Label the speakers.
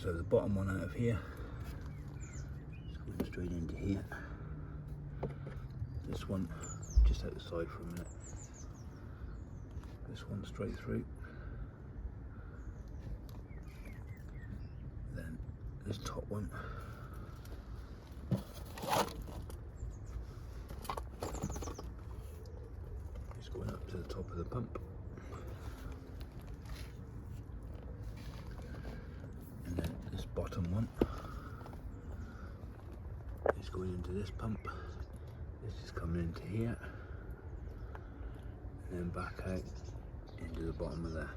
Speaker 1: So the bottom one out of here, it's going straight into here. This one just out the side for a minute. This one straight through. Then this top one. It's going up to the top of the pump. And then this bottom one is going into this pump. This is coming into here. And then back out into the bottom of there.